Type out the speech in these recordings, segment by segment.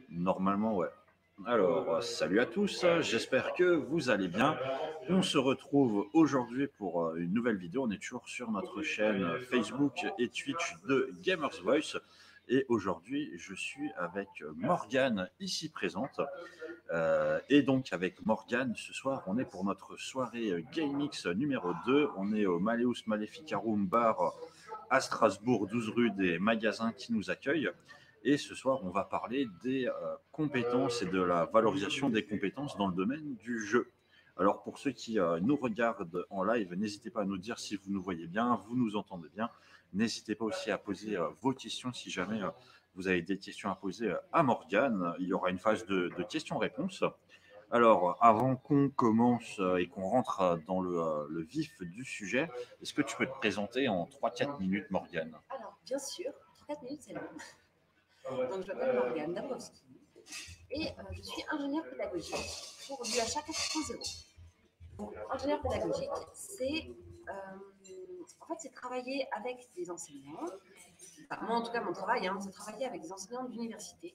Normalement, ouais. Alors, salut à tous, j'espère que vous allez bien. On se retrouve aujourd'hui pour une nouvelle vidéo. On est toujours sur notre chaîne Facebook et Twitch de Gamers Voice. Et aujourd'hui, je suis avec Morgane, ici présente. Et donc, avec Morgane, ce soir, on est pour notre soirée GameX numéro 2. On est au Malleus Maleficarum Bar à Strasbourg, 12 rue des Magasins qui nous accueillent. Et ce soir, on va parler des compétences et de la valorisation des compétences dans le domaine du jeu. Alors, pour ceux qui nous regardent en live, n'hésitez pas à nous dire si vous nous voyez bien, vous nous entendez bien. N'hésitez pas aussi à poser vos questions si jamais vous avez des questions à poser à Morgane. Il y aura une phase de questions-réponses. Alors, avant qu'on commence et qu'on rentre dans le vif du sujet, est-ce que tu peux te présenter en 3-4 minutes, Morgane? Alors, bien sûr, 4 minutes, c'est long. Donc, je m'appelle Morgane Dabrowski et je suis ingénieure pédagogique pour l'UHA 4.0. Donc, ingénieur pédagogique, c'est en fait, c'est travailler avec des enseignants. Enfin, moi, en tout cas, mon travail, c'est travailler avec des enseignants d'université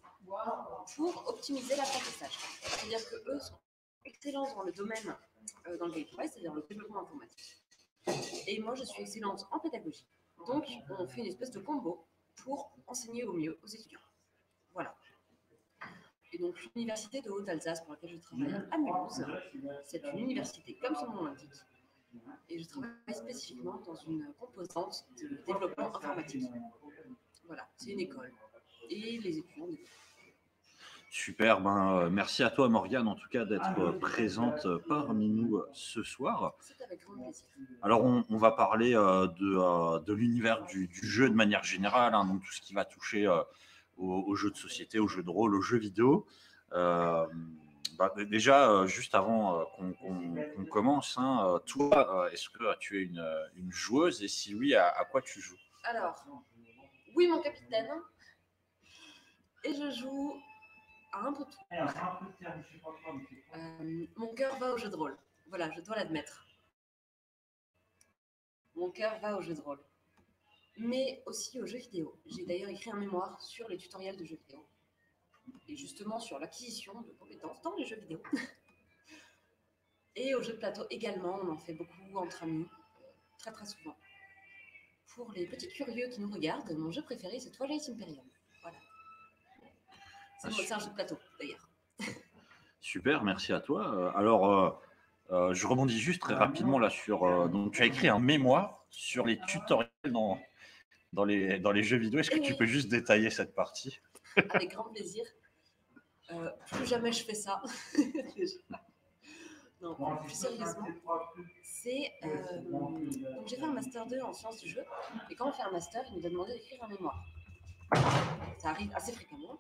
pour optimiser l'apprentissage. C'est-à-dire qu'eux sont excellents dans le domaine dans lequel ils travaillent, c'est-à-dire le développement informatique. Et moi, je suis excellente en pédagogie. Donc, on fait une espèce de combo pour enseigner au mieux aux étudiants. Voilà. Et donc, l'université de Haute-Alsace pour laquelle je travaille à Mulhouse, c'est une université comme son nom l'indique. Et je travaille spécifiquement dans une composante de développement informatique. Voilà, c'est une école. Et les étudiants développent. Super, merci à toi Morgane en tout cas d'être présente parmi nous ce soir. C'est avec grand plaisir. Alors on va parler de l'univers du jeu de manière générale, donc tout ce qui va toucher aux jeux de société, aux jeux de rôle, aux jeux vidéo. Déjà, juste avant qu'on commence, toi, est-ce que tu es une joueuse et si oui, à quoi tu joues? Alors, oui mon capitaine, et je joue à un peu tout. Mon cœur va au jeu de rôle. Voilà, je dois l'admettre. Mon cœur va au jeu de rôle. Mais aussi aux jeux vidéo. J'ai d'ailleurs écrit un mémoire sur les tutoriels de jeux vidéo. Et justement sur l'acquisition de compétences dans les jeux vidéo. Et aux jeux de plateau également, on en fait beaucoup entre amis, très très souvent. Pour les petits curieux qui nous regardent, mon jeu préféré c'est Twilight Imperium. Voilà. C'est un jeu de plateau d'ailleurs. Super, merci à toi. Alors, je rebondis juste très rapidement là sur. Donc, tu as écrit un mémoire sur les tutoriels dans les jeux vidéo. Est-ce que tu peux juste détailler cette partie? Avec grand plaisir. Plus jamais je fais ça. Non, plus sérieusement, c'est. Donc, j'ai fait un Master 2 en sciences du jeu. Et quand on fait un Master, il nous a demandé d'écrire un mémoire. Ça arrive assez fréquemment.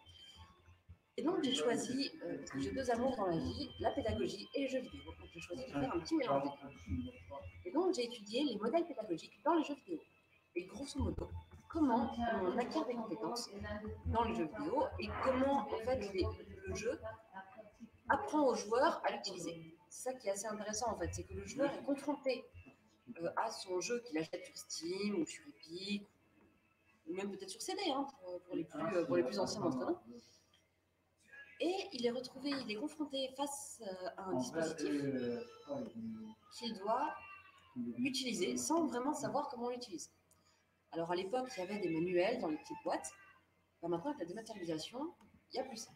Et donc, j'ai choisi, parce que j'ai deux amours dans la vie, la pédagogie et les jeux vidéo. Donc, j'ai choisi de faire un petit mélange des deux. Et donc, j'ai étudié les modèles pédagogiques dans les jeux vidéo. Et grosso modo, comment on acquiert des compétences dans les jeux vidéo et comment, en fait, le jeu apprend aux joueurs à l'utiliser. C'est ça qui est assez intéressant, en fait. C'est que le joueur est confronté à son jeu qu'il achète sur Steam ou sur Epic, ou même peut-être sur CD, pour les plus anciens d'entre nous. Et il est confronté face à un dispositif qu'il doit utiliser sans vraiment savoir comment on l'utilise. Alors à l'époque, il y avait des manuels dans les petites boîtes. Maintenant, avec la dématérialisation, il n'y a plus ça.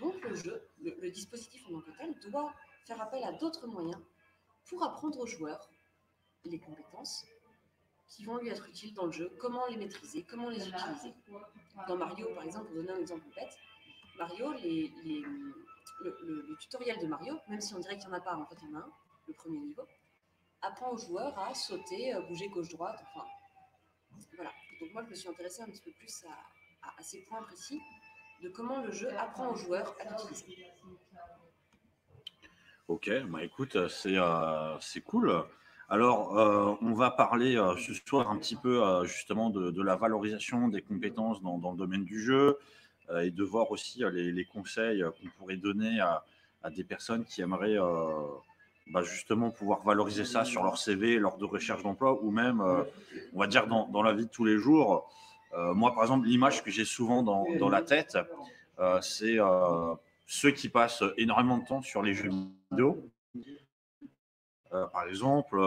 Donc le jeu, le dispositif en tant que tel, doit faire appel à d'autres moyens pour apprendre aux joueurs les compétences qui vont lui être utiles dans le jeu, comment les maîtriser, comment les utiliser. Dans Mario, par exemple, pour donner un exemple bête, Mario, le tutoriel de Mario, même si on dirait qu'il n'y en a pas, en fait il y en a un, le premier niveau, apprend aux joueurs à sauter, bouger gauche-droite, enfin, voilà. Donc moi, je me suis intéressée un petit peu plus à ces points précis de comment le jeu apprend aux joueurs à l'utiliser. Ok, écoute, c'est cool. Alors, on va parler ce soir un petit peu justement de la valorisation des compétences dans le domaine du jeu et de voir aussi les conseils qu'on pourrait donner à des personnes qui aimeraient justement pouvoir valoriser ça sur leur CV lors de recherche d'emploi ou même, on va dire, dans la vie de tous les jours. Moi, par exemple, l'image que j'ai souvent dans la tête, c'est ceux qui passent énormément de temps sur les jeux vidéo. Par exemple,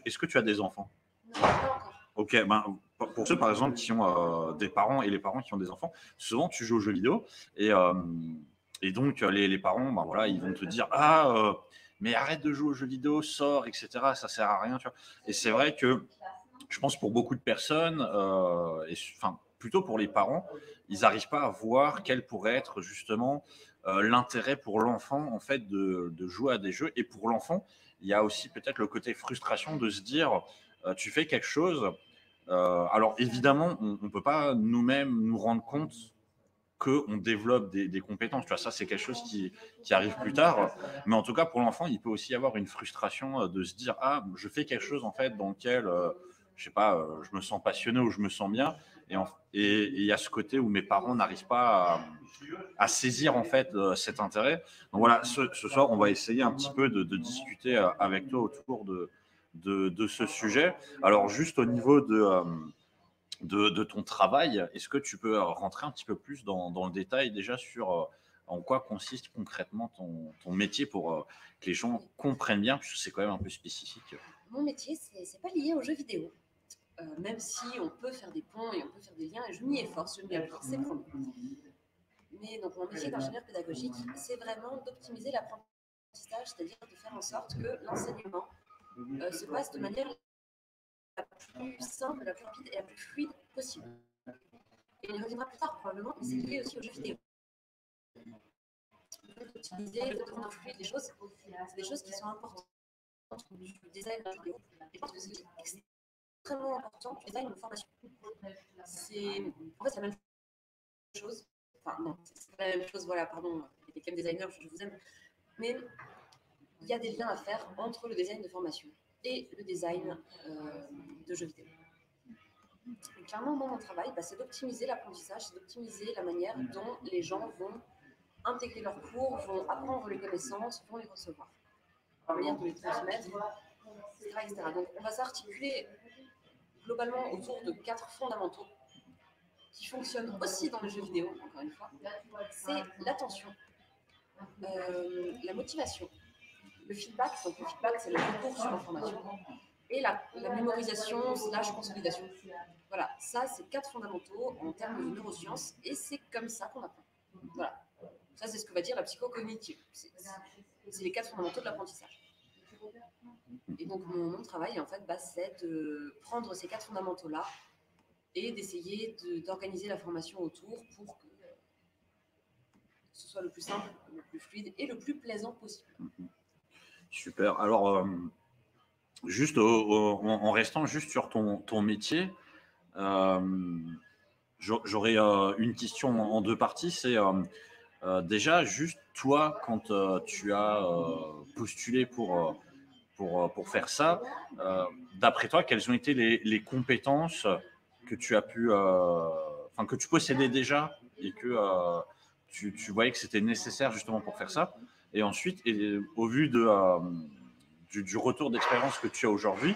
est-ce que tu as des enfants? Non, pas encore. Ok, ben, pour ceux par exemple qui ont des parents et les parents qui ont des enfants, souvent tu joues aux jeux vidéo et donc les parents, ben, voilà, ils vont te dire mais arrête de jouer aux jeux vidéo, sors, etc. Ça sert à rien, tu vois. Et c'est vrai que je pense pour beaucoup de personnes, enfin plutôt pour les parents, ils n'arrivent pas à voir quel pourrait être justement l'intérêt pour l'enfant en fait de jouer à des jeux. Et pour l'enfant, il y a aussi peut-être le côté frustration de se dire tu fais quelque chose. Alors évidemment, on ne peut pas nous-mêmes nous rendre compte qu'on développe des compétences. Tu vois, ça, c'est quelque chose qui arrive plus tard. Mais en tout cas, pour l'enfant, il peut aussi y avoir une frustration de se dire ah, je fais quelque chose en fait dans lequel, je sais pas, je me sens passionné ou je me sens bien. Et il y a ce côté où mes parents n'arrivent pas à saisir en fait cet intérêt. Donc voilà, ce soir, on va essayer un petit peu de discuter avec toi autour de ce sujet. Alors, juste au niveau de ton travail, est-ce que tu peux rentrer un petit peu plus dans le détail déjà sur en quoi consiste concrètement ton métier pour que les gens comprennent bien, puisque c'est quand même un peu spécifique. Mon métier, c'est pas lié aux jeux vidéo. Même si on peut faire des ponts et on peut faire des liens, et je m'y efforce, je m'y applique, c'est promis. Mais donc mon métier d'ingénieur pédagogique, c'est vraiment d'optimiser l'apprentissage, c'est-à-dire de faire en sorte que l'enseignement se passe de manière la plus simple, la plus rapide et la plus fluide possible. Et on y reviendra plus tard probablement, mais c'est lié aussi aux jeux vidéo. D'optimiser, de rendre fluide les choses, c'est des choses qui sont importantes du design de vidéo. Et je pense que c'est extrêmement important du design de formation. En fait, c'est la même chose. Enfin, non, c'est pas la même chose, voilà, pardon, les game designers, je vous aime. Mais il y a des liens à faire entre le design de formation et le design de jeux vidéo. Et clairement, moi, mon travail, c'est d'optimiser l'apprentissage, c'est d'optimiser la manière dont les gens vont intégrer leurs cours, vont apprendre les connaissances, vont les recevoir, la manière de les transmettre, etc., etc. Donc, on va s'articuler globalement autour de 4 fondamentaux qui fonctionnent aussi dans les jeux vidéo, encore une fois. C'est l'attention, la motivation, le feedback. Donc, le feedback, c'est le retour sur l'information. Et la mémorisation slash consolidation. Voilà, ça, c'est 4 fondamentaux en termes de neurosciences, et c'est comme ça qu'on apprend. Voilà, ça, c'est ce que va dire la psychocognitive. C'est les 4 fondamentaux de l'apprentissage. Et donc, mon travail, en fait, c'est de prendre ces 4 fondamentaux-là et d'essayer d'organiser la formation autour pour que ce soit le plus simple, le plus fluide et le plus plaisant possible. Super. Alors, juste en restant juste sur ton métier, j'aurais une question en deux parties. C'est déjà juste toi, quand tu as postulé pour faire ça, d'après toi, quelles ont été les compétences que tu as pu, enfin que tu possédais déjà et que tu voyais que c'était nécessaire justement pour faire ça. Et ensuite, au vu du retour d'expérience que tu as aujourd'hui,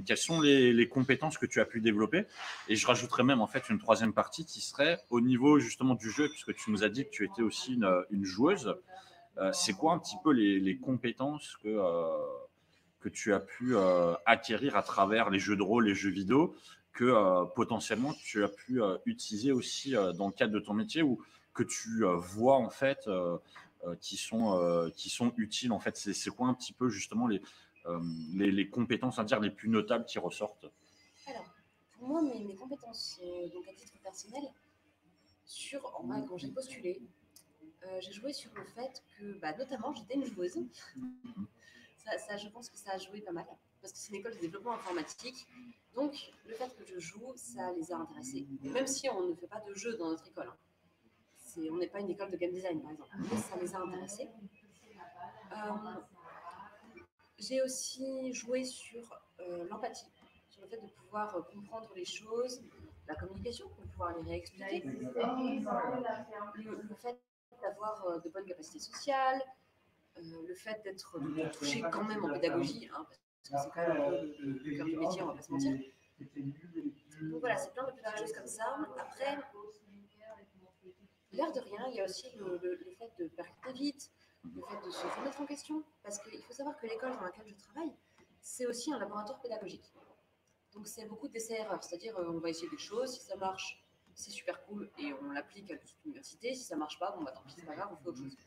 quelles sont les compétences que tu as pu développer? Et je rajouterais même en fait une troisième partie qui serait au niveau justement du jeu, puisque tu nous as dit que tu étais aussi une joueuse. C'est quoi un petit peu les compétences que tu as pu acquérir à travers les jeux de rôle, les jeux vidéo, que potentiellement tu as pu utiliser aussi dans le cadre de ton métier ou que tu vois en fait qui sont utiles en fait. C'est quoi un petit peu justement les compétences à dire les plus notables qui ressortent? Alors, pour moi, mes compétences, donc à titre personnel, quand j'ai postulé, j'ai joué sur le fait que, notamment, j'étais une joueuse. Je pense que ça a joué pas mal, parce que c'est une école de développement informatique. Donc, le fait que je joue, ça les a intéressés. Même si on ne fait pas de jeu dans notre école. On n'est pas une école de game design, par exemple. Mais ça les a intéressés. J'ai aussi joué sur l'empathie, sur le fait de pouvoir comprendre les choses, la communication, pour pouvoir les réexpliquer. Le fait d'avoir de bonnes capacités sociales, le fait de toucher quand même en pédagogie, parce que c'est quand même un peu le cœur du métier, on va pas se mentir. Donc voilà, c'est plein de petites choses comme ça. Après, l'air de rien, il y a aussi le fait de percuter vite, le fait de se remettre en question. Parce qu'il faut savoir que l'école dans laquelle je travaille, c'est aussi un laboratoire pédagogique. Donc c'est beaucoup d'essais-erreurs, c'est-à-dire on va essayer des choses, si ça marche, c'est super cool et on l'applique à l'université. Si ça marche pas, bon bah tant pis, c'est pas grave, on fait autre chose.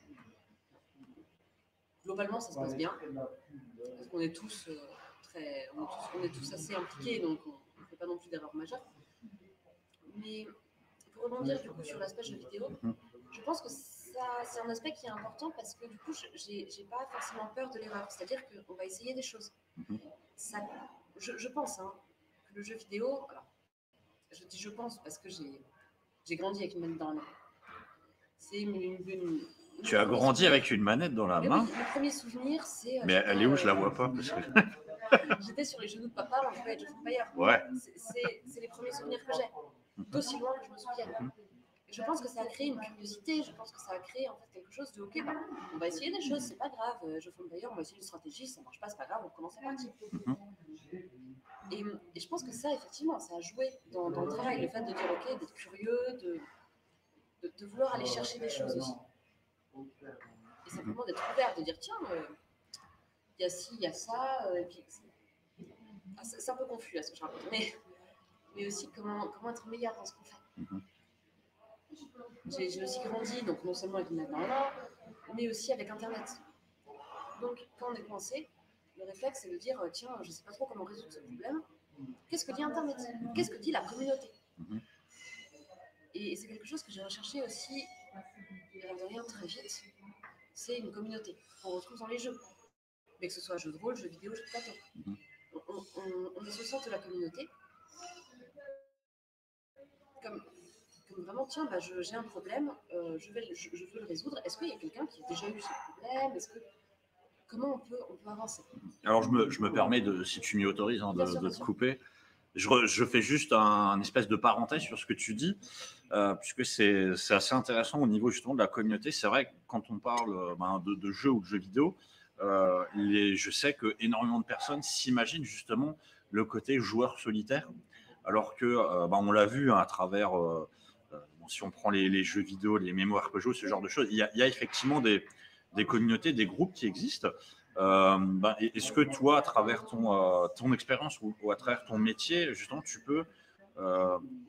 Globalement, ça se passe bien, parce qu'on est tous on est tous assez impliqués, donc on ne fait pas non plus d'erreurs majeures. Mais pour rebondir du coup sur l'aspect jeu vidéo, je pense que ça, c'est un aspect qui est important parce que du coup, j'ai pas forcément peur de l'erreur. C'est-à-dire qu'on va essayer des choses. Ça, je pense que le jeu vidéo, alors, je dis je pense parce que j'ai grandi avec une manette dans la main. C'est Tu as grandi avec une manette dans la mais main? oui, le premier souvenir, c'est. Mais elle est où? Je la vois pas. Parce que... J'étais sur les genoux de papa, on jouait à Age of Empires. Ouais. C'est les premiers souvenirs que j'ai, d'aussi loin que je me souvienne. Et je pense que ça a créé une curiosité, je pense que ça a créé en fait quelque chose de ok, bah, on va essayer des choses, c'est pas grave. Age of Empires, on va essayer une stratégie, ça marche pas, c'est pas grave, on commence la partie. Et je pense que ça, effectivement, ça a joué dans le travail, le fait de dire ok, d'être curieux, de vouloir aller chercher des choses aussi. Et simplement d'être ouvert, de dire tiens, il y a ci, il y a ça, et puis c'est un peu confus là ce que je raconte, mais aussi comment être meilleur dans ce qu'on fait. J'ai aussi grandi, donc non seulement avec une manette dans la main, mais aussi avec Internet. Donc quand on est coincé, le réflexe c'est de dire tiens, je ne sais pas trop comment résoudre ce problème. Qu'est-ce que dit Internet? Qu'est-ce que dit la communauté? Et c'est quelque chose que j'ai recherché aussi, l'air de rien, très vite. C'est une communauté qu'on retrouve dans les jeux. Mais que ce soit jeux de rôle, jeux vidéo, jeux de plateau. On est au centre de la communauté. Comme vraiment, tiens, bah, j'ai un problème, je veux le résoudre. Est-ce qu'il y a quelqu'un qui a déjà eu ce problème? Comment on peut avancer? Alors, je me permets, si tu m'y autorises, de te couper. Je fais juste un espèce de parenthèse sur ce que tu dis, puisque c'est assez intéressant au niveau justement de la communauté. C'est vrai que quand on parle de jeux ou de jeux vidéo, je sais que énormément de personnes s'imaginent justement le côté joueur solitaire, alors que on l'a vu à travers, si on prend les jeux vidéo, les MMORPG, ce genre de choses, il y a effectivement des communautés, des groupes qui existent. Est-ce que toi, à travers ton expérience ou à travers ton métier, justement, tu peux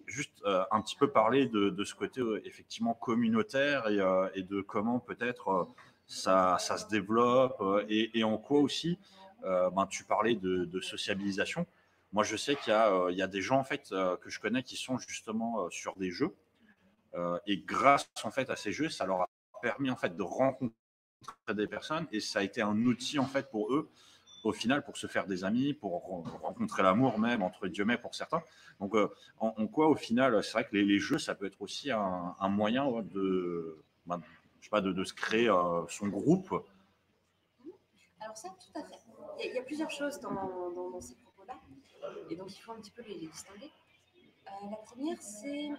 juste un petit peu parler de ce côté effectivement communautaire et de comment peut-être ça se développe et en quoi aussi tu parlais de sociabilisation. Moi, je sais qu'il y a des gens en fait que je connais qui sont justement sur des jeux et grâce en fait à ces jeux, ça leur a permis en fait de rencontrer des personnes et ça a été un outil en fait pour eux au final pour se faire des amis, pour rencontrer l'amour même entre guillemets pour certains. Donc en quoi au final c'est vrai que les jeux ça peut être aussi un moyen de je sais pas de se créer son groupe. Alors ça, tout à fait. Il y a plusieurs choses dans ces propos-là, et donc il faut un petit peu les distinguer. La première, c'est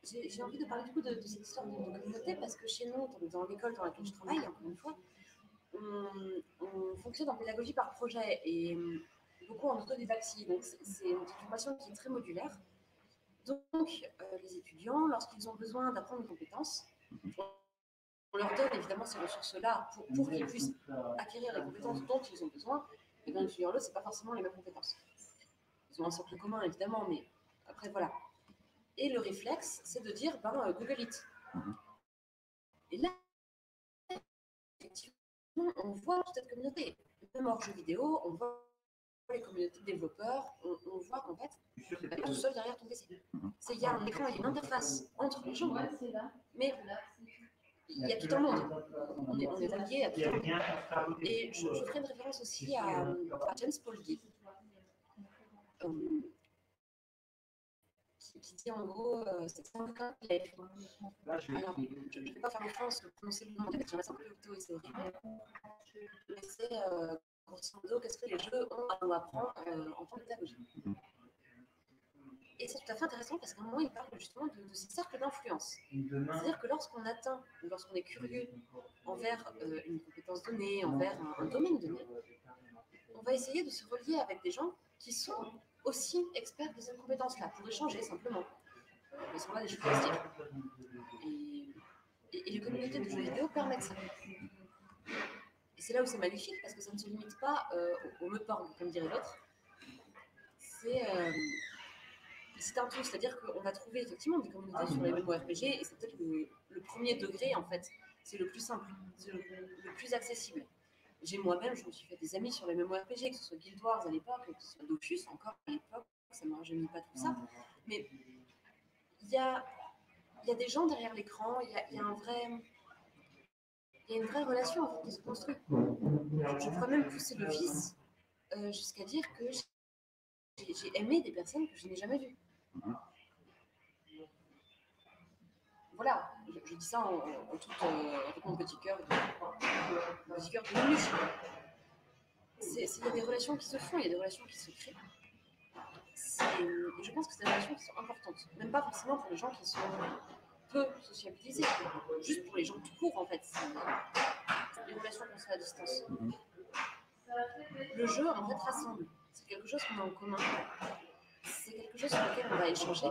j'ai envie de parler du coup de cette histoire de communauté parce que chez nous, dans l'école dans laquelle je travaille, encore une fois, on fonctionne en pédagogie par projet et beaucoup en autodidactie. Donc c'est une formation qui est très modulaire. Donc les étudiants, lorsqu'ils ont besoin d'apprendre une compétence, on leur donne évidemment ces ressources-là pour qu'ils puissent acquérir les compétences dont ils ont besoin. Et bien, l'un l'autre, ce n'est pas forcément les mêmes compétences. Ils ont un socle commun, évidemment, mais après, voilà. Et le réflexe, c'est de dire, Google It. Et là, effectivement, on voit toute cette communauté. Même hors jeux vidéo, on voit les communautés de développeurs, on voit qu'en fait, tu n'es pas tout seul derrière ton PC. Il y a un écran, il y a une interface entre les gens, mais il y a tout un monde. On est relié à tout un monde. Et je ferai une référence aussi à James Polgy, qui dit en gros, c'est un bouquin qu'il a écrit. Alors, je ne vais pas faire référence pour prononcer le nom, parce que j'en laisse un peu auto et c'est horrible. Mais c'est, grosso modo, qu'est-ce que les jeux ont à nous apprendre en tant que pédagogie. Et c'est tout à fait intéressant parce qu'à un moment, il parle justement de ces cercles d'influence. C'est-à-dire que lorsqu'on atteint, ou lorsqu'on est curieux envers une compétence donnée, envers un domaine donné, on va essayer de se relier avec des gens qui sont aussi experts de cette compétence-là, pour échanger simplement. Ils sont là des jeux plastiques. Et les communautés de jeux vidéo permettent ça. Et c'est là où c'est magnifique, parce que ça ne se limite pas au me porn, comme dirait l'autre. C'est un tout, c'est-à-dire qu'on va trouver effectivement des communautés sur les MMORPG, et c'est peut-être le premier degré en fait. C'est le plus simple, c'est le plus accessible. Moi-même, je me suis fait des amis sur les MMORPG, que ce soit Guild Wars à l'époque, que ce soit Dofus encore à l'époque, ça ne me rajeunit pas tout ça. Mais il y a des gens derrière l'écran, il y a une vraie relation en fait, qui se construit. Je pourrais même pousser le vice jusqu'à dire que j'ai aimé des personnes que je n'ai jamais vues. Voilà, je dis ça en tout avec mon petit cœur de luche. Il y a des relations qui se font, il y a des relations qui se créent. Je pense que c'est des relations qui sont importantes, même pas forcément pour les gens qui sont peu sociabilisés, juste pour les gens tout court en fait. C'est des relations qu'on se fait à distance. Le jeu en fait rassemble, c'est quelque chose qu'on a en commun, c'est quelque chose sur lequel on va échanger.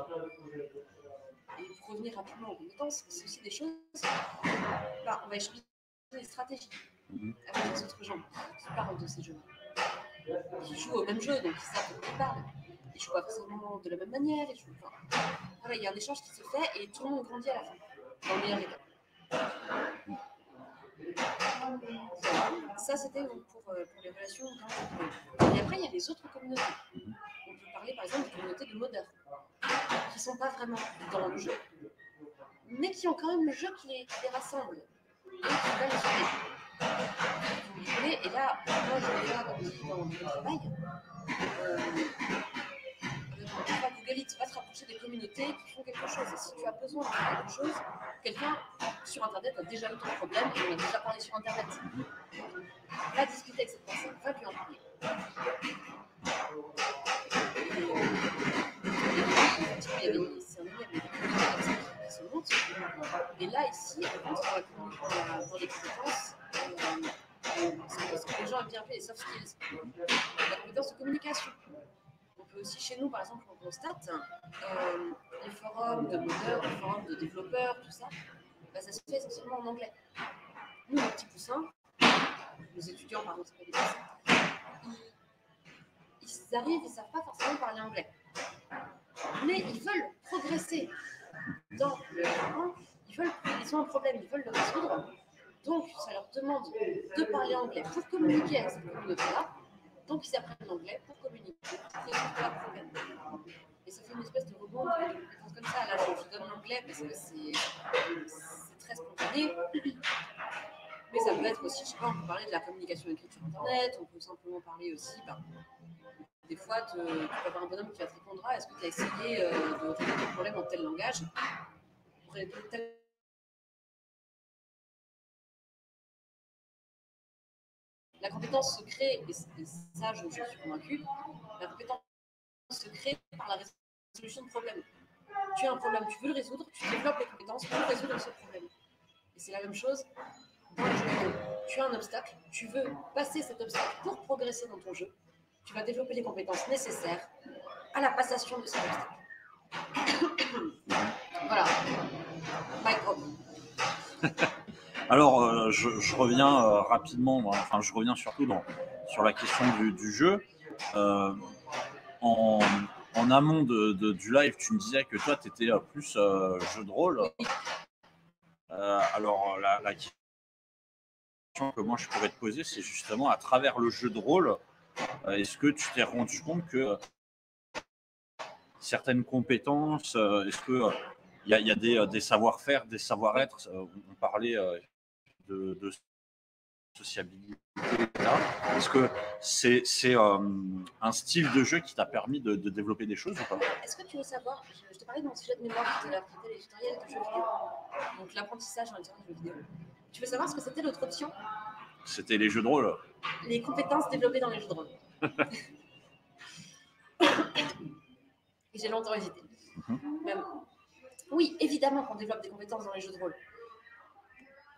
Et pour revenir rapidement aux compétences, c'est aussi des choses, on va échanger des stratégies avec les autres gens qui parlent de ces jeux, qui jouent au même jeu, donc ils savent de quoi ils parlent. Ils jouent pas forcément de la même manière. Voilà, il y a un échange qui se fait et tout le monde grandit à la fin, dans le meilleur des cas. Ça, c'était pour les relations dans le jeu. Et après, il y a les autres communautés. On peut parler par exemple des communautés de modeurs, qui ne sont pas vraiment dans le jeu, mais qui ont quand même le jeu qui les rassemble et qui va les unir. Et là, moi, je déjà dit dans mon travail, Google Eats va te rapprocher des communautés qui font quelque chose. Et si tu as besoin de faire quelque chose, quelqu'un sur Internet a déjà eu ton problème et on a déjà parlé sur Internet. Va discuter avec cette personne, va lui en parler. Il y a des communautés qui se montent. Et là, ici, on rentre dans les compétences, ce que les gens aiment bien appeler les soft skills, la compétence de communication. On peut aussi, chez nous, par exemple, on constate les forums de modeurs, les forums de développeurs, tout ça, ça se fait essentiellement en anglais. Nous, les petits poussins, les étudiants, par exemple, c'est pas des poussins, ils arrivent, ils ne savent pas forcément parler anglais. Mais ils veulent progresser dans le développement, ils ont un problème, ils veulent le résoudre. Donc, ça leur demande de parler anglais pour communiquer avec cette communauté-là. Donc, ils apprennent l'anglais pour communiquer, pour résoudre leurs problèmes. Et ça fait une espèce de rebond de compétences comme ça. Là, je donne l'anglais parce que c'est très spontané. Mais ça peut être aussi, je sais pas, on peut parler de la communication écrite sur Internet, on peut simplement parler aussi, des fois, tu peux avoir un bonhomme qui va te répondre « est-ce que tu as essayé de résoudre ton problème en tel langage ?» Pour répondre tel... La compétence se crée, et ça, je suis convaincue, la compétence se crée par la résolution de problèmes. Tu as un problème, tu veux le résoudre, tu développes les compétences pour résoudre ce problème. Et c'est la même chose dans le jeu vidéo. Tu as un obstacle, tu veux passer cet obstacle pour progresser dans ton jeu, tu vas développer les compétences nécessaires à la passation de cet obstacle. Voilà. Mic drop. Alors, je reviens rapidement, enfin, je reviens surtout sur la question du jeu. En amont du live, tu me disais que toi, tu étais plus jeu de rôle. Alors, la question que moi, je pourrais te poser, c'est justement, à travers le jeu de rôle, est-ce que tu t'es rendu compte que certaines compétences, est-ce que il y a des savoir-faire, des savoir-être, on parlait de sociabilité. Est-ce que c'est un style de jeu qui t'a permis de développer des choses ou pas? Est-ce que tu veux savoir, je te parlais de mon sujet de mémoire tout à l'heure, qui était les tutoriels de jeux vidéo. Donc l'apprentissage dans les tutoriels de jeux vidéo. Tu veux savoir ce que c'était l'autre option? C'était les jeux de rôle. Les compétences développées dans les jeux de rôle. Et j'ai longtemps hésité. Même... Oui, évidemment qu'on développe des compétences dans les jeux de rôle.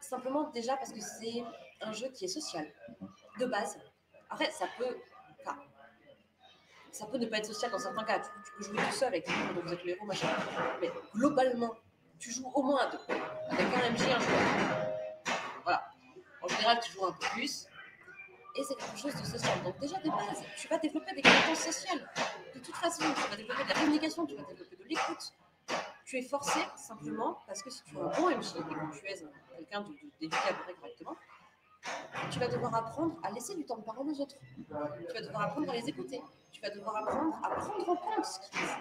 Simplement déjà parce que c'est un jeu qui est social, de base. Après, ça peut... Enfin, Ça peut ne pas être social dans certains cas. Tu peux jouer tout seul avec quelqu'un dont vous êtes le héros, machin. Mais globalement, tu joues au moins à 2. Avec un MJ, un joueur. Voilà. En général, tu joues un peu plus. Et c'est quelque chose de social. Donc déjà, de base, tu vas développer des compétences sociales. De toute façon, tu vas développer de la communication, tu vas développer de l'écoute. Tu es forcé simplement parce que si tu es un bon MJ et que tu es quelqu'un d'éduqué à peu près correctement, tu vas devoir apprendre à laisser du temps de parole aux autres. Tu vas devoir apprendre à les écouter. Tu vas devoir apprendre à prendre en compte ce qu'ils disent.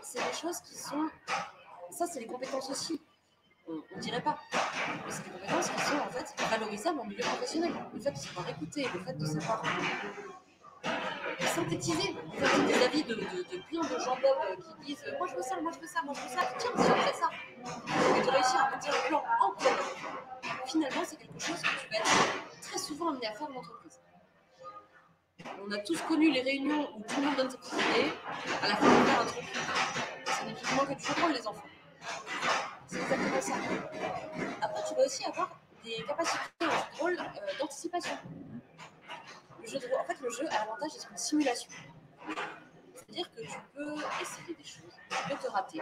C'est des choses qui sont... Ça, c'est les compétences aussi. On ne dirait pas. Mais c'est des compétences qui sont en fait valorisables en milieu professionnel. Le fait de savoir écouter, le fait de savoir synthétiser des avis de plein de gens bob qui disent moi je veux ça, moi je veux ça, moi je veux ça, tiens, si on fait ça. Et de réussir à monter un plan en commun. Finalement, c'est quelque chose que tu vas être très souvent amené à faire en entreprise. On a tous connu les réunions où tout le monde donne ses petites idées, à la fin de faire un truc. C'est un équipement que tu rôles les enfants. C'est exactement ça. Après, tu vas aussi avoir des capacités en jeu de rôle d'anticipation. Le jeu de rôle, en fait, le jeu a l'avantage d'être une simulation. C'est-à-dire que tu peux essayer des choses, tu peux te rater.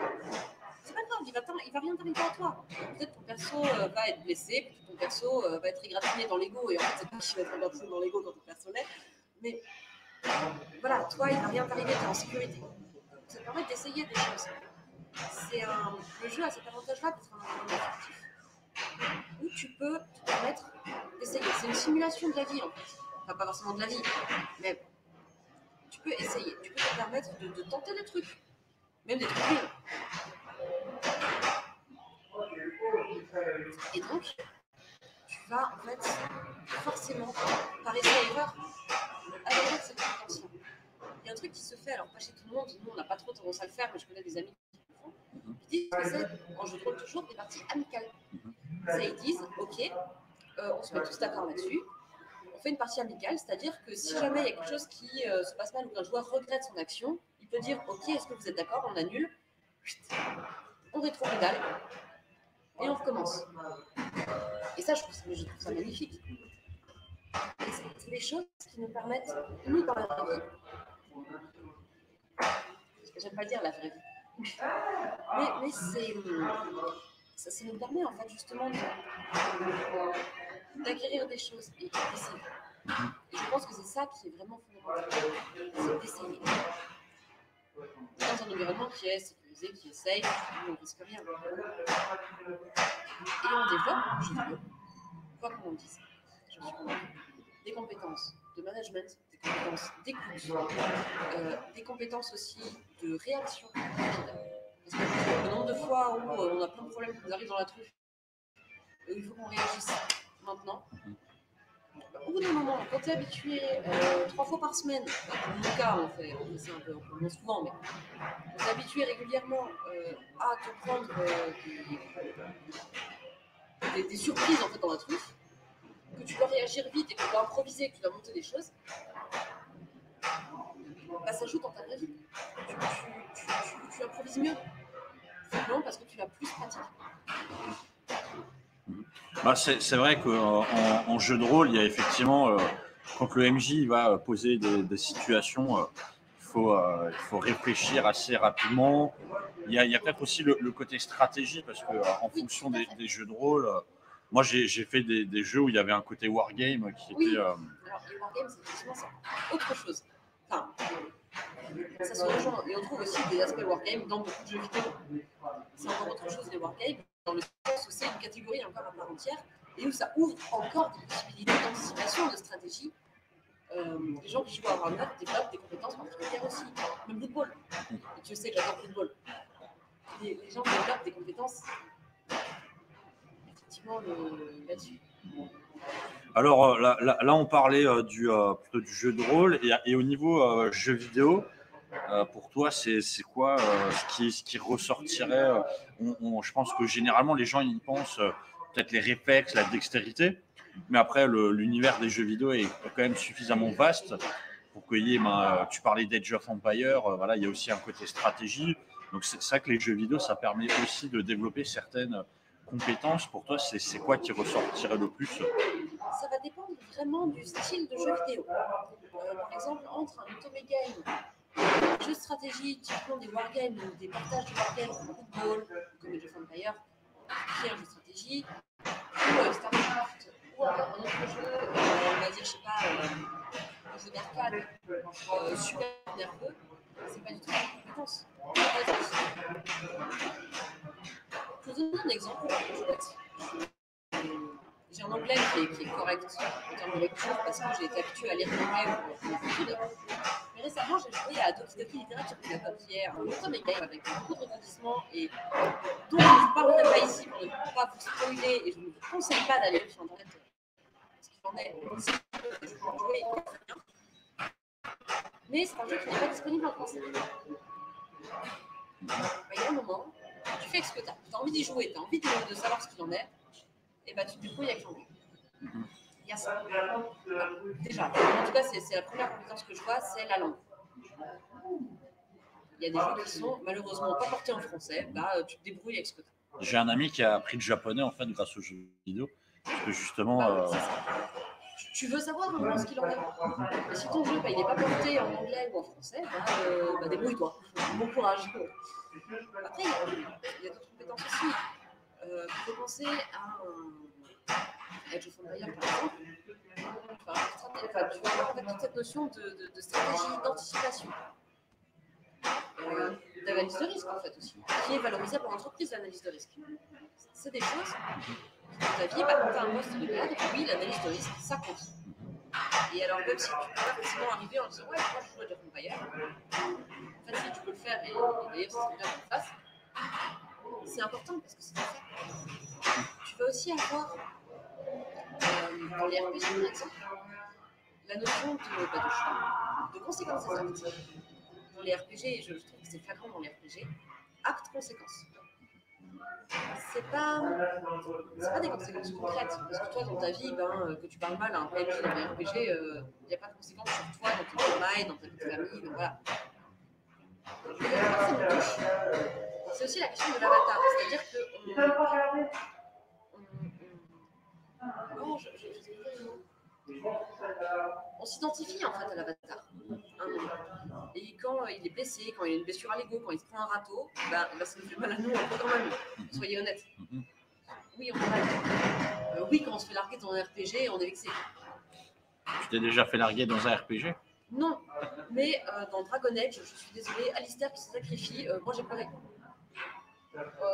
C'est pas grave, il va rien t'arriver à toi. Peut-être ton perso va être blessé, peut-être ton perso va être égratigné dans l'ego, et en fait, c'est toi qui vas être égratigné dans l'ego quand ton perso l'est. Mais voilà, toi, il va rien t'arriver, tu es en sécurité. Ça te permet d'essayer des choses. Le jeu a cet avantage-là d'être un environnement fictif où tu peux te permettre d'essayer. C'est une simulation de la vie, en fait. Enfin, pas forcément de la vie, mais tu peux essayer. Tu peux te permettre de tenter des trucs, même des trucs nuls. Et donc, tu vas en fait forcément, par essai-erreur, améliorer cette compréhension. Il y a un truc qui se fait, alors pas chez tout le monde, nous on n'a pas trop tendance à le faire, mais je connais des amis qui le font, qui disent que c'est, en jeu de rôle toujours, des parties amicales. Ça, ils disent, ok, on se met tous d'accord là-dessus, on fait une partie amicale, c'est-à-dire que si jamais il y a quelque chose qui se passe mal ou qu'un joueur regrette son action, il peut dire, ok, est-ce que vous êtes d'accord, on annule, on rétro-pédale, et on recommence. Et ça, je trouve ça magnifique. Et c'est des choses qui nous permettent, nous, dans la vraie vie, j'aime pas dire la vraie vie, mais ça nous permet, en fait, justement, d'acquérir des choses et d'essayer. Et je pense que c'est ça qui est vraiment fondamental, c'est d'essayer. Dans un environnement qui est sécurisé, qui est safe, où on ne risque rien. Et on développe, quoi qu'on en dise, je suis convaincue, des compétences de management, des compétences d'écoute, des compétences aussi de réaction. Parce que le nombre de fois où on a plein de problèmes qui nous arrivent dans la truffe, il faut qu'on réagisse maintenant. Au bout d'un moment, quand tu es habitué 3 fois par semaine, dans mon cas, on fait ça un peu moins souvent, mais on s'est habitué régulièrement à te prendre des surprises en fait, dans la truffe, que tu dois réagir vite et que tu dois improviser, que tu dois monter des choses, bah, ça joue dans ta vraie vie. Tu improvises mieux. Simplement parce que tu l'as plus pratiqué. Bah, c'est vrai qu'en jeu de rôle, il y a effectivement, quand le MJ va poser des situations, il faut réfléchir assez rapidement. Il y a peut-être aussi le côté stratégie, parce qu'en fonction des jeux de rôle, moi j'ai fait des jeux où il y avait un côté wargame qui était... Alors, les wargames, c'est effectivement ça. Autre chose. Enfin, ça se rejoint. Et on trouve aussi des aspects wargame dans beaucoup de jeux vidéo. C'est encore autre chose, les wargames, dans le sens où c'est une catégorie encore à part entière et où ça ouvre encore des possibilités d'anticipation, de stratégie. Les gens qui jouent à Warhammer développent des compétences particulières aussi. Même Blood Bowl. Et tu sais que j'adore Blood Bowl. Les gens développent des compétences effectivement là-dessus. Alors là, on parlait plutôt du jeu de rôle et au niveau jeu vidéo, pour toi, c'est quoi ce qui ressortirait je pense que généralement, les gens y pensent peut-être les réflexes, la dextérité, mais après, l'univers des jeux vidéo est quand même suffisamment vaste pour qu'il y ait, tu parlais d'Age of Empire, voilà, il y a aussi un côté stratégie. Donc c'est ça que les jeux vidéo, ça permet aussi de développer certaines compétences, pour toi, c'est quoi qui ressortirait le plus? Ça va dépendre vraiment du style de jeu vidéo. Par exemple, entre un automé game, jeu de stratégie, typiquement des wargames ou des partages de wargames comme Football, comme Age of Empires, qui est un jeu de stratégie, ou StarCraft, ou encore un autre jeu, on va dire, je sais pas, un jeu d'arcade super nerveux, c'est pas du tout la même compétence. Pour vous donner un exemple, j'ai un anglais qui est correct en termes de lecture parce que j'ai été habituée à lire l'anglais pour études. Mais récemment, j'ai joué à Doki Doki Literature Club, qui est un automé game avec beaucoup de rebondissements et dont je ne vous parlerai pas ici pour ne pas vous spoiler et je ne vous conseille pas d'aller sur internet ce qu'il en est. Si vous jouez, il est très bien. Mais c'est un jeu qui n'est pas disponible en français. Il y a un moment, tu fais ce que tu as envie d'y jouer, tu as envie de savoir ce qu'il en est, et bah tu te débrouilles avec l'anglais. Il y a ça. Déjà, en tout cas, c'est la première compétence que je vois, c'est la langue. Il y a des jeux qui sont malheureusement pas portés en français, bah tu te débrouilles avec ce que tu as. J'ai un ami qui a appris le japonais en fait grâce aux jeux vidéo. Parce que justement. Tu veux savoir vraiment ce qu'il en est. Et si ton jeu il n'est pas porté en anglais ou en français, débrouille-toi. Bon courage. Après, il y a d'autres compétences aussi. Vous pouvez penser à Age of Empires par exemple. Tu vas avoir en fait toute cette notion de stratégie, d'anticipation. D'analyse de risque en fait aussi, qui est valorisée pour l'entreprise, l'analyse de risque. C'est des choses dans ta vie, quand tu as un poste de cadre, oui, l'analyse de risque, ça compte. Et alors même si tu ne peux pas forcément arriver en disant ouais, moi je joue à Age of Empires, en fait si tu peux le faire, et d'ailleurs c'est bien qu'on le fasse, c'est important parce que c'est ça. Tu vas aussi avoir dans les RPG par exemple, la notion de conséquences des actes. Dans les RPG, je trouve que c'est flagrant dans les RPG, actes-conséquences. C'est pas des conséquences concrètes. Parce que toi, dans ta vie, que tu parles mal à un PNJ dans les RPG, il n'y a pas de conséquences sur toi, dans ton travail, dans ta vie de famille, voilà. C'est aussi la question de l'avatar. C'est-à-dire que on s'identifie en fait à l'avatar. Et quand il est blessé, quand il a une blessure à l'ego, quand il se prend un râteau, ça nous fait mal à nous un peu quand même. Soyez honnêtes. Oui, on a mal. Oui, quand on se fait larguer dans un RPG, on est vexé. Tu t'es déjà fait larguer dans un RPG? Non, mais dans Dragon Age, je suis désolée, Alistair qui se sacrifie, moi j'ai pleuré.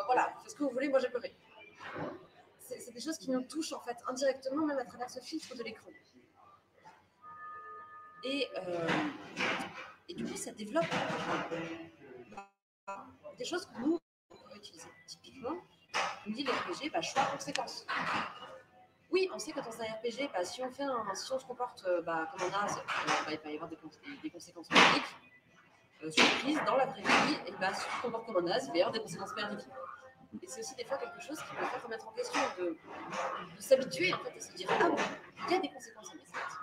Voilà, faites ce que vous voulez, moi j'ai pleuré. C'est des choses qui nous touchent en fait indirectement, même à travers ce filtre de l'écran. Et du coup, ça développe des choses que nous, on peut utiliser. Typiquement, on dit les RPG, choix, conséquences. Oui, on sait que dans un RPG, si on se comporte comme un as, il va y avoir des conséquences merdiques. Surprise, dans la vraie vie, si on se comporte comme un as, il va y avoir des conséquences merdiques. Et c'est aussi des fois quelque chose qui peut faire remettre en question de s'habituer en fait et se dire ah bon, il y a des conséquences à mes actes.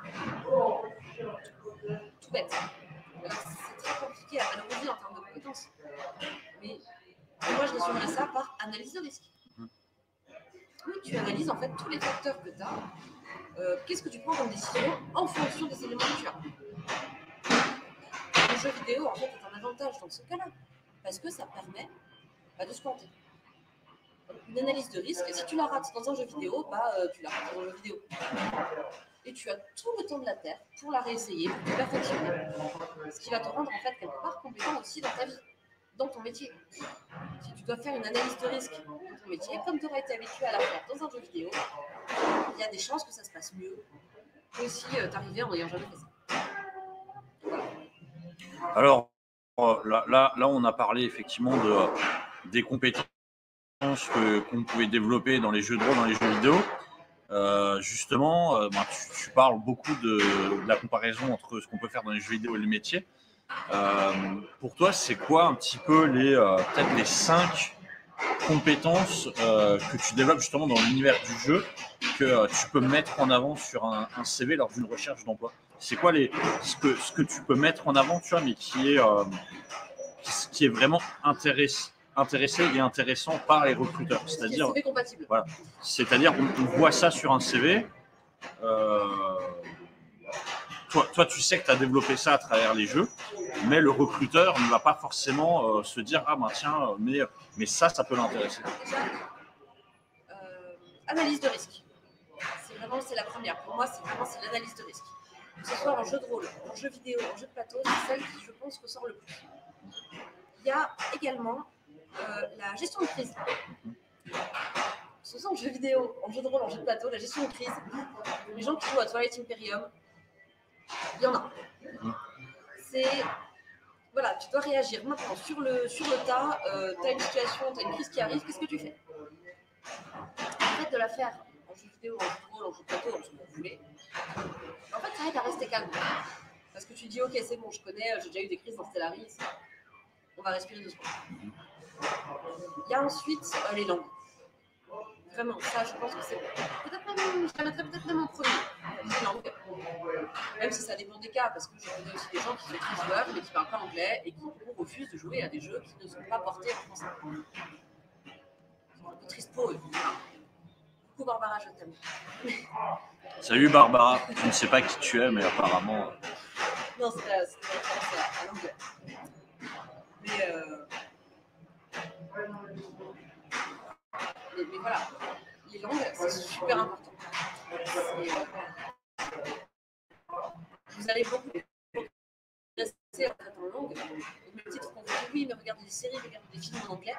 Tout bête. Alors c'est très compliqué à valoriser en termes de compétences. Mais moi je résumerais ça par analyse de risque. Oui, tu analyses en fait tous les facteurs que tu as. Qu'est-ce que tu prends comme décision en fonction des éléments que tu as. Le jeu vidéo en fait est un avantage dans ce cas-là parce que ça permet de se planter. Une analyse de risque, si tu la rates dans un jeu vidéo, tu la rates dans un jeu vidéo. Et tu as tout le temps de la Terre pour la réessayer, pour te perfectionner. Ce qui va te rendre en fait quelque part compétent aussi dans ta vie, dans ton métier. Si tu dois faire une analyse de risque dans ton métier, comme tu auras été habitué à la faire dans un jeu vidéo, il y a des chances que ça se passe mieux que si t'arrivais en n'ayant jamais fait ça. Voilà. Alors, là, on a parlé effectivement des compétences qu'on pouvait développer dans les jeux de rôle, dans les jeux vidéo. Justement, tu parles beaucoup de la comparaison entre ce qu'on peut faire dans les jeux vidéo et le métier. Pour toi, c'est quoi un petit peu peut-être les 5 compétences que tu développes justement dans l'univers du jeu que tu peux mettre en avant sur un CV lors d'une recherche d'emploi? C'est quoi ce que tu peux mettre en avant, tu vois, mais qui est vraiment intéressé et intéressant par les recruteurs. C'est-à-dire, CV compatible. Voilà. C'est-à-dire, on voit ça sur un CV. Toi, tu sais que tu as développé ça à travers les jeux, mais le recruteur ne va pas forcément se dire ah ben tiens, mais ça peut l'intéresser. Déjà, analyse de risque. C'est la première. Pour moi, c'est l'analyse de risque. Que ce soit en jeu de rôle, en jeu vidéo, en jeu de plateau, c'est celle qui, je pense, ressort le plus. Il y a également la gestion de crise. Que ce soit en jeu vidéo, en jeu de rôle, en jeu de plateau, la gestion de crise. Les gens qui jouent à Twilight Imperium, il y en a. Voilà, tu dois réagir maintenant sur le tas. Tu as une situation, tu as une crise qui arrive, qu'est-ce que tu fais? En fait, de la faire en jeu vidéo, en jeu de rôle, en jeu de plateau, en ce que vous voulez, en fait, ça aide à rester calme. Parce que tu dis, ok, c'est bon, je connais, j'ai déjà eu des crises dans Stellaris, on va respirer doucement. Il y a ensuite les langues. Vraiment, ça, je pense que c'est peut-être même, je la mettrais peut-être même en premier, les langues. Même si ça dépend des cas, parce que je connais aussi des gens qui sont très joueurs, mais qui ne parlent pas anglais et qui refusent de jouer à des jeux qui ne sont pas portés en français. C'est un peu triste pour eux. Coucou Barbara, je t'aime. Salut Barbara, je ne sais pas qui tu es, mais apparemment. Non, c'est à l'anglais. Mais voilà, les langues, c'est super important. Vous allez beaucoup rester en langue, au même titre qu'on vous dit oui, mais regardez des séries, regardez des films en anglais.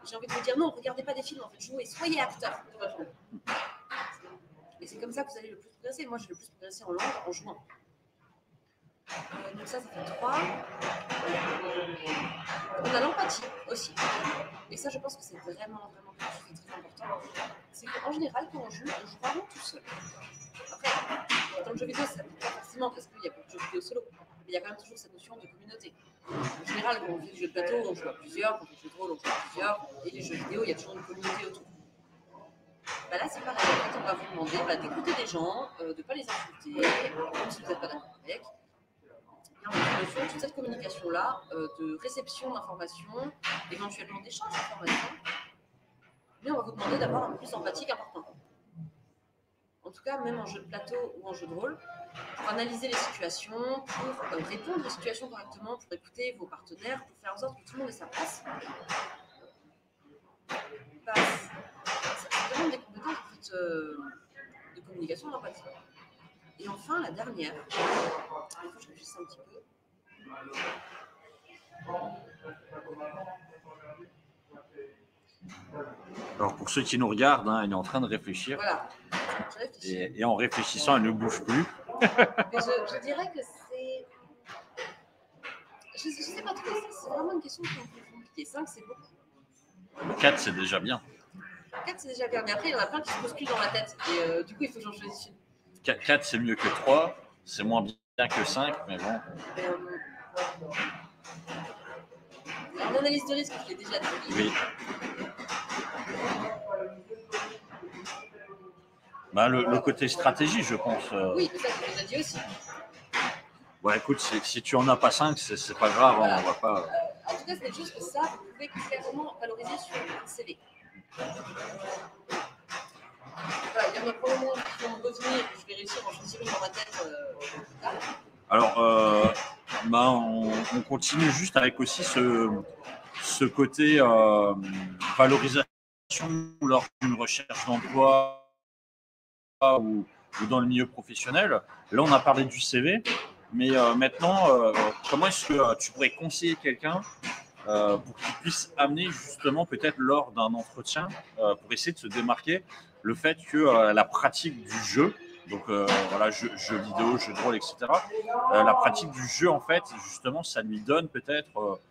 J'ai envie de vous dire non, regardez pas des films, en fait, jouez, soyez acteur de votre langue. Et c'est comme ça que vous allez le plus progresser. Moi, j'ai le plus progressé en langue en jouant. Donc ça fait 3. On a l'empathie aussi. Et ça, je pense que c'est vraiment quelque chose de très important. C'est qu'en général, quand on joue vraiment tout seul. Après, dans le jeu vidéo, ça ne s'applique pas forcément parce qu'il y a beaucoup de jeux vidéo solo. Mais il y a quand même toujours cette notion de communauté. En général, quand on fait du jeu de plateau, on joue à plusieurs. Quand on fait du jeu de rôle, on joue à plusieurs. Et les jeux vidéo, il y a toujours une communauté autour. Bah là, c'est pareil. En fait, on va vous demander d'écouter des gens, de ne pas les insulter, même si vous n'êtes pas d'accord avec. Et toute cette communication-là, de réception d'informations, éventuellement d'échange d'informations, mais on va vous demander d'avoir un peu plus d'empathie qu'important. En tout cas, même en jeu de plateau ou en jeu de rôle, pour analyser les situations, pour répondre aux situations correctement, pour écouter vos partenaires, pour faire en sorte que tout le monde ait sa place. C'est vraiment des compétences en fait, de communication et d'empathie. Et enfin, la dernière, il faut que je réfléchisse un petit peu. Alors pour ceux qui nous regardent, hein, il est en train de réfléchir. Voilà, je réfléchis. Et en réfléchissant, elle ne bouge plus. Mais je dirais que c'est... Je ne sais pas trop, c'est vraiment une question qui est un peu compliquée. 5, c'est beaucoup. 4, c'est déjà bien. 4, c'est déjà bien. Mais après, il y en a plein qui se bousculent dans ma tête. Et du coup, il faut que j'en choisisse une. 4, c'est mieux que 3. C'est moins bien que 5, mais bon. Alors, l'analyse de risque, je l'ai déjà dit. Oui. Bah, le côté stratégie, je pense. Oui, mais ça, je l'ai déjà dit aussi. Bon, écoute, si tu en as pas 5, c'est pas grave, voilà. On va pas. En tout cas, c'est juste que ça, vous pouvez clairement valoriser sur un CV. Voilà, il y en a probablement qui vont revenir, je vais réussir à en choisir une dans ma tête. Alors, on continue juste avec aussi ce côté valorisation lors d'une recherche d'emploi ou dans le milieu professionnel. Là, on a parlé du CV, mais maintenant, comment est-ce que tu pourrais conseiller quelqu'un pour qu'il puisse amener justement peut-être lors d'un entretien, pour essayer de se démarquer, le fait que la pratique du jeu, donc voilà, jeux vidéo, jeux de rôle, etc., la pratique du jeu, en fait, justement, ça lui donne peut-être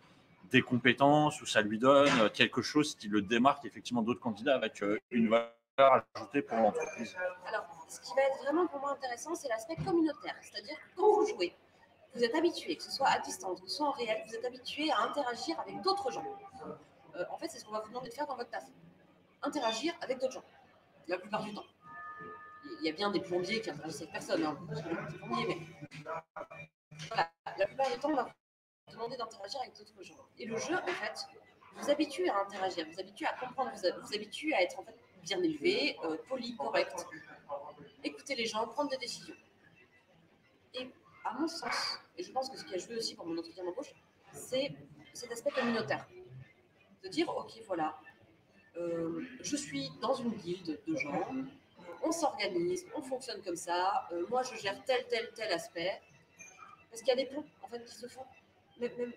des compétences ou ça lui donne quelque chose qui le démarque effectivement d'autres candidats avec une valeur ajoutée pour l'entreprise. Alors, ce qui va être vraiment pour moi intéressant, c'est l'aspect communautaire. C'est-à-dire que quand vous jouez, vous êtes habitué, que ce soit à distance, que ce soit en réel, vous êtes habitué à interagir avec d'autres gens. En fait, c'est ce qu'on va vous demander de faire dans votre taf. Interagir avec d'autres gens, la plupart du temps. Il y a bien des plombiers qui interagissent avec personne, hein, parce que des plombiers, mais voilà, la plupart du temps, on va vous demander d'interagir avec d'autres gens. Et le jeu, en fait, vous habitue à interagir, vous habitue à comprendre, vous habitue à être en fait bien élevé, poli, correct, écouter les gens, prendre des décisions. Et à mon sens, et je pense que ce qui a joué aussi pour mon entretien d'embauche, c'est cet aspect communautaire. De dire, ok, voilà, je suis dans une guilde de gens, on s'organise, on fonctionne comme ça, moi je gère tel aspect, parce qu'il y a des ponts en fait qui se font. Même,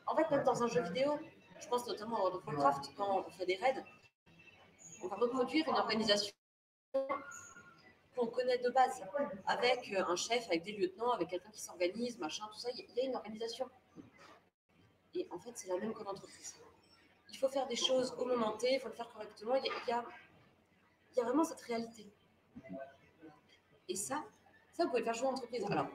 en fait, même dans un jeu vidéo, je pense notamment à World of Warcraft, quand on fait des raids, on va reproduire une organisation qu'on connaît de base, avec un chef, avec des lieutenants, avec quelqu'un qui s'organise, machin, tout ça, il y a une organisation. Et en fait, c'est la même qu'en entreprise. Il faut faire des choses au moment T, il faut le faire correctement, il y a vraiment cette réalité. Et ça, vous pouvez faire jouer en entreprise. Alors,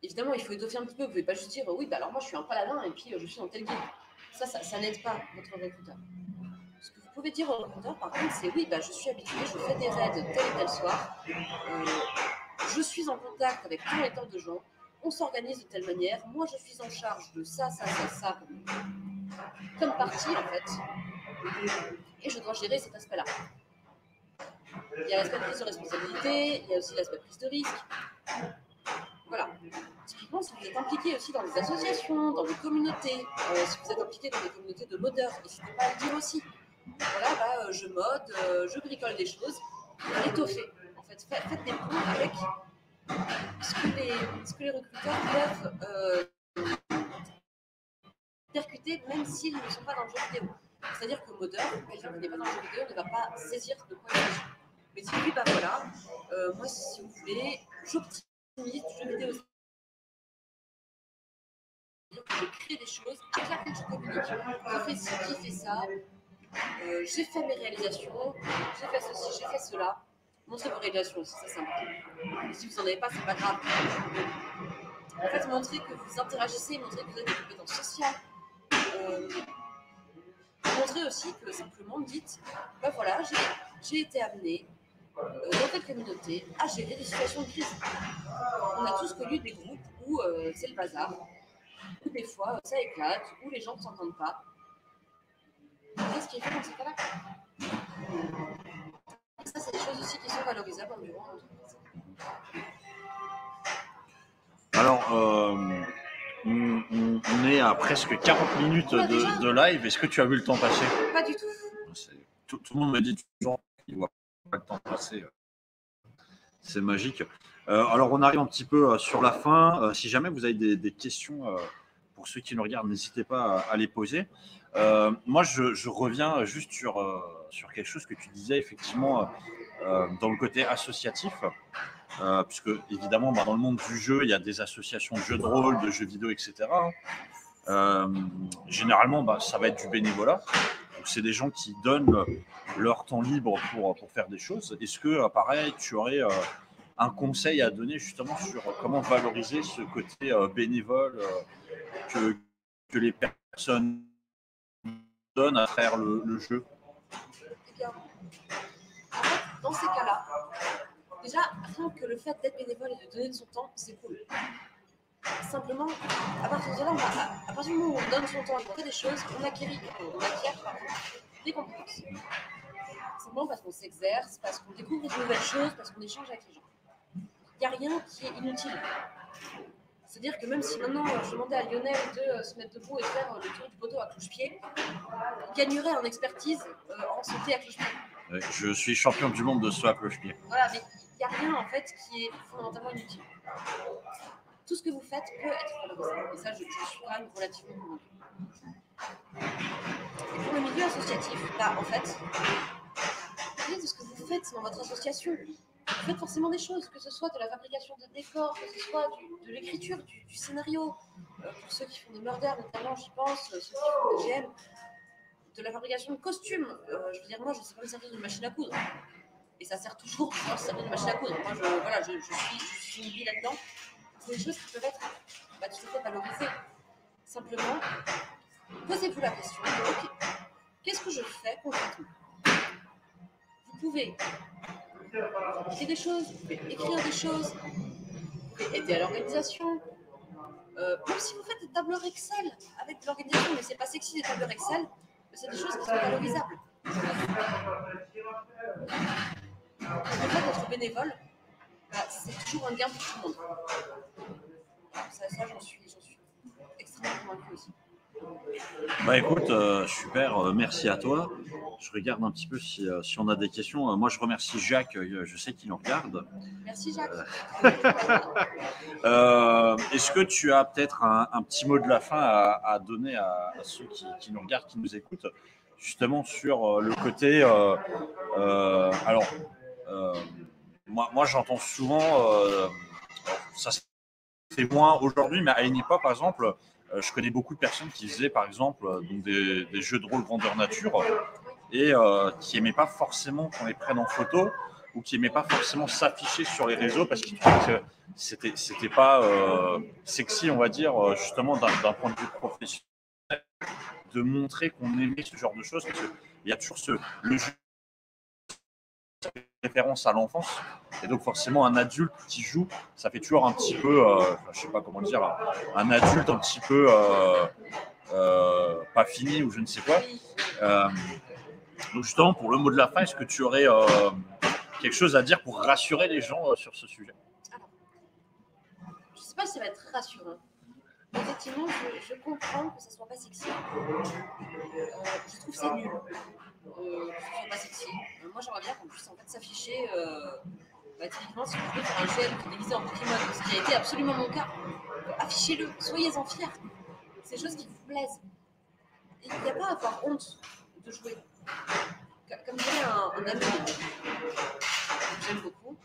évidemment, il faut étoffer un petit peu, vous ne pouvez pas juste dire, oui, bah alors moi je suis un paladin et puis je suis dans tel guide. Ça n'aide pas votre recruteur. Ce que vous pouvez dire au recruteur, par contre, c'est oui, bah, je suis habitué, je fais des raids tel et tel soir, je suis en contact avec tant et tant de gens, on s'organise de telle manière, moi je suis en charge de ça, comme partie en fait, et je dois gérer cet aspect-là. Il y a l'aspect de prise de responsabilité, il y a aussi l'aspect de prise de risque. Voilà. Typiquement, si vous êtes impliqué aussi dans des associations, dans des communautés, si vous êtes impliqué dans des communautés de modeurs, n'hésitez pas à le dire aussi. Voilà, bah, je mode, je bricole des choses, étoffez. En fait, faites des ponts avec ce que les recruteurs peuvent percuter, même s'ils ne sont pas dans le jeu vidéo. C'est-à-dire que modeur, quelqu'un qui n'est pas dans le jeu vidéo ne va pas saisir de quoi il s'agit. Mais si lui, bah voilà, moi, si vous voulez, j'optimise du jeu vidéo. Je crée des choses avec laquelle je communique. Je fais ci, qui fait ça, j'ai fait mes réalisations, j'ai fait ceci, j'ai fait cela. Montrez vos réalisations aussi, ça c'est important. Et si vous n'en avez pas, c'est pas grave. En fait, montrer que vous interagissez, montrer que vous avez des compétences sociales. Montrer aussi que simplement dites, ben voilà, j'ai été amenée dans telle communauté à gérer des situations de crise. On a tous connu des groupes où c'est le bazar, où des fois ça éclate, où les gens ne s'entendent pas. Qu'est-ce qui est fait dans ces cas-là? Ça, c'est des choses aussi qui sont valorisables en bureau en entreprise. Alors, on est à presque 40 minutes de live. Est-ce que tu as vu le temps passer? Pas du tout. Tout le monde me dit toujours qu'il ne voit pas le temps passer. C'est magique. Alors, on arrive un petit peu sur la fin. Si jamais vous avez des questions pour ceux qui nous regardent, n'hésitez pas à les poser. Moi, je reviens juste sur quelque chose que tu disais effectivement dans le côté associatif. Puisque évidemment, dans le monde du jeu, il y a des associations de jeux de rôle, de jeux vidéo, etc. Généralement, ça va être du bénévolat. C'est des gens qui donnent leur temps libre pour faire des choses. Est-ce que, pareil, tu aurais un conseil à donner justement sur comment valoriser ce côté bénévole que les personnes donnent à travers le jeu? Eh bien, en fait, dans ces cas-là, déjà, rien que le fait d'être bénévole et de donner de son temps, c'est cool. Simplement, à partir de là, à partir du moment où on donne son temps et qu'on fait des choses, on acquiert des compétences. Simplement parce qu'on s'exerce, parce qu'on découvre de nouvelles choses, parce qu'on échange avec les gens. Il n'y a rien qui est inutile. C'est-à-dire que même si maintenant je demandais à Lionel de se mettre debout et faire le tour du poteau à cloche-pied, il gagnerait en expertise en sauter à cloche-pied. Je suis champion du monde de saut à cloche-pied. Voilà, mais il n'y a rien en fait qui est fondamentalement inutile. Tout ce que vous faites peut être valorisé. Et ça, je suis quand même relativement convaincue. Et pour le milieu associatif, en fait, regardez de ce que vous faites dans votre association. Vous faites forcément des choses, que ce soit de la fabrication de décors, que ce soit de l'écriture, du scénario. Pour ceux qui font des murders, notamment, j'y pense, ceux qui font des GM, de la fabrication de costumes. Je veux dire, moi, je ne sais pas me servir d'une machine à coudre. Et ça sert toujours à se servir d'une machine à coudre. Moi, je suis une vie là-dedans. C'est des choses qui peuvent être tout à fait valorisées. Simplement, posez-vous la question, ok, qu'est-ce que je fais concrètement? Vous pouvez fabriquer des choses, vous pouvez écrire des choses, vous pouvez aider à l'organisation, Même si vous faites des tableurs Excel avec de l'organisation, mais c'est pas sexy des tableurs Excel, mais c'est des choses qui sont valorisables. Le fait d'être bénévole, c'est toujours un gain pour tout le monde. Ça j'en suis extrêmement convaincue aussi. Bah écoute, super, merci à toi. Je regarde un petit peu si on a des questions. Moi, je remercie Jacques, je sais qu'il nous regarde. Merci Jacques. Est-ce que tu as peut-être un petit mot de la fin à donner à ceux qui nous regardent, qui nous écoutent, justement sur le côté. Alors, euh, moi j'entends souvent, ça se fait moins aujourd'hui, mais à une époque, par exemple, je connais beaucoup de personnes qui faisaient, par exemple, donc des jeux de rôle grandeur nature et qui n'aimaient pas forcément qu'on les prenne en photo ou qui n'aimaient pas forcément s'afficher sur les réseaux parce qu'ils trouvaient que c'était pas sexy, on va dire, justement d'un point de vue professionnel, de montrer qu'on aimait ce genre de choses parce qu'il y a toujours le jeu référence à l'enfance et donc forcément un adulte qui joue ça fait toujours un petit peu je sais pas comment dire, un adulte un petit peu pas fini ou je ne sais quoi. Donc justement pour le mot de la fin, est-ce que tu aurais quelque chose à dire pour rassurer les gens sur ce sujet? Alors, je sais pas si ça va être rassurant. Effectivement, je comprends que ça soit pas sexy. Je trouve ça nul. Que ce soit pas sexy. Moi, j'aimerais bien qu'on puisse en fait s'afficher. Typiquement, si vous voulez faire un GN déguisé en Pokémon, ce qui a été absolument mon cas, affichez-le, soyez-en fiers. C'est des choses qui vous plaisent. Il n'y a pas à avoir honte de jouer. Comme dirait un ami que j'aime beaucoup,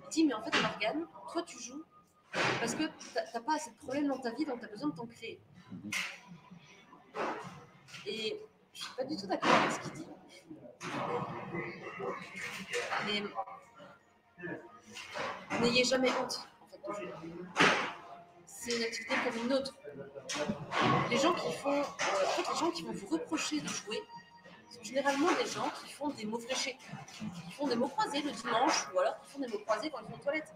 il dit mais en fait Morgane, toi tu joues parce que t'as pas assez de problèmes dans ta vie, donc t'as besoin de t'en créer. Et je suis pas du tout d'accord avec ce qu'il dit. Mais n'ayez jamais honte en fait de jouer. C'est une activité comme une autre. Les gens qui font, les gens qui vont vous reprocher de jouer sont généralement des gens qui font des mots fléchés, qui font des mots croisés le dimanche, ou alors qui font des mots croisés quand ils vont aux toilettes.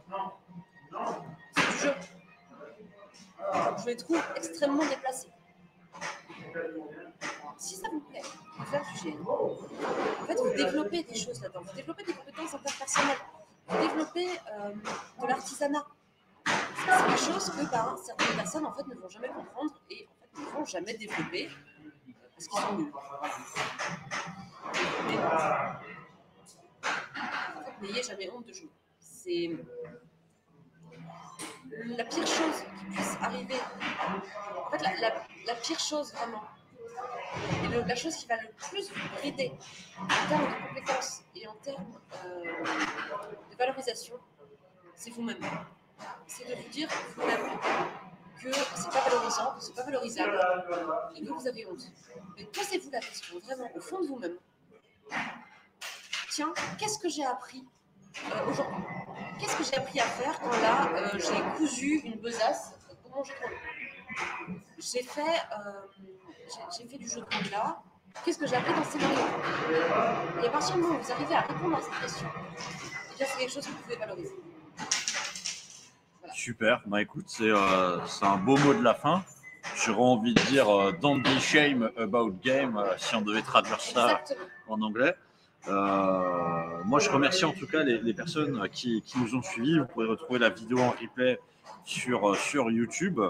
C'est du jeu. Je les trouve extrêmement déplacés. Si ça vous plaît, vous faire du GN, en fait, vous développez des choses là-dedans, vous développez des compétences interpersonnelles, vous développez de l'artisanat. C'est des choses que certaines personnes en fait, ne vont jamais comprendre et en fait, ne vont jamais développer parce qu'ils sont nuls. Mais, en fait, n'ayez jamais honte de jouer. C'est la pire chose qui puisse arriver. En fait, la pire chose vraiment, et la chose qui va le plus vous aider en termes de compétences et en termes de valorisation, c'est vous-même. C'est de vous dire vous-même que c'est pas valorisant, que c'est pas valorisable et que vous avez honte. Mais posez-vous la question vraiment au fond de vous-même. Tiens, qu'est-ce que j'ai appris aujourd'hui? Qu'est-ce que j'ai appris à faire quand là j'ai cousu une besace pour mon jeu de rôle? J'ai fait du jeu de rôle là. Qu'est-ce que j'ai appris dans ces moments? Et à partir du moment où vous arrivez à répondre à cette question, eh bien c'est quelque chose que vous pouvez valoriser. Voilà. Super, bah écoute, c'est un beau mot de la fin. J'aurais envie de dire don't be shame about game si on devait traduire ça Exactement. en anglais. Moi, je remercie en tout cas les personnes qui nous ont suivis. Vous pouvez retrouver la vidéo en replay sur YouTube.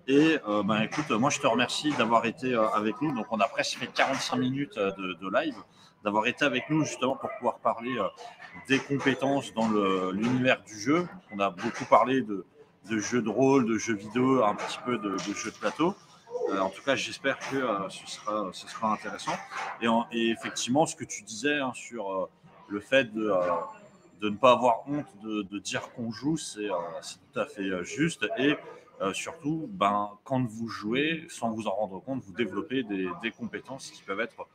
Et écoute, moi, je te remercie d'avoir été avec nous. Donc, on a presque fait 45 minutes de live, d'avoir été avec nous justement pour pouvoir parler des compétences dans l'univers du jeu. On a beaucoup parlé de jeux de rôle, de jeux vidéo, un petit peu de jeux de plateau. En tout cas, j'espère que ce sera intéressant. Et effectivement, ce que tu disais sur le fait de ne pas avoir honte de dire qu'on joue, c'est tout à fait juste. Et surtout, quand vous jouez, sans vous en rendre compte, vous développez des compétences qui peuvent être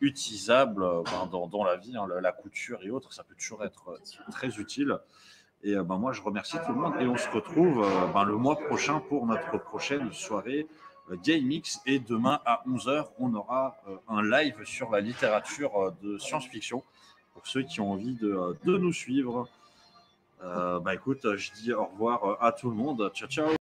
utilisables dans la vie. La couture et autres, ça peut toujours être très utile. Et moi, je remercie tout le monde et on se retrouve le mois prochain pour notre prochaine soirée GameX. Et demain à 11h, on aura un live sur la littérature de science-fiction pour ceux qui ont envie de nous suivre. Écoute, je dis au revoir à tout le monde. Ciao, ciao.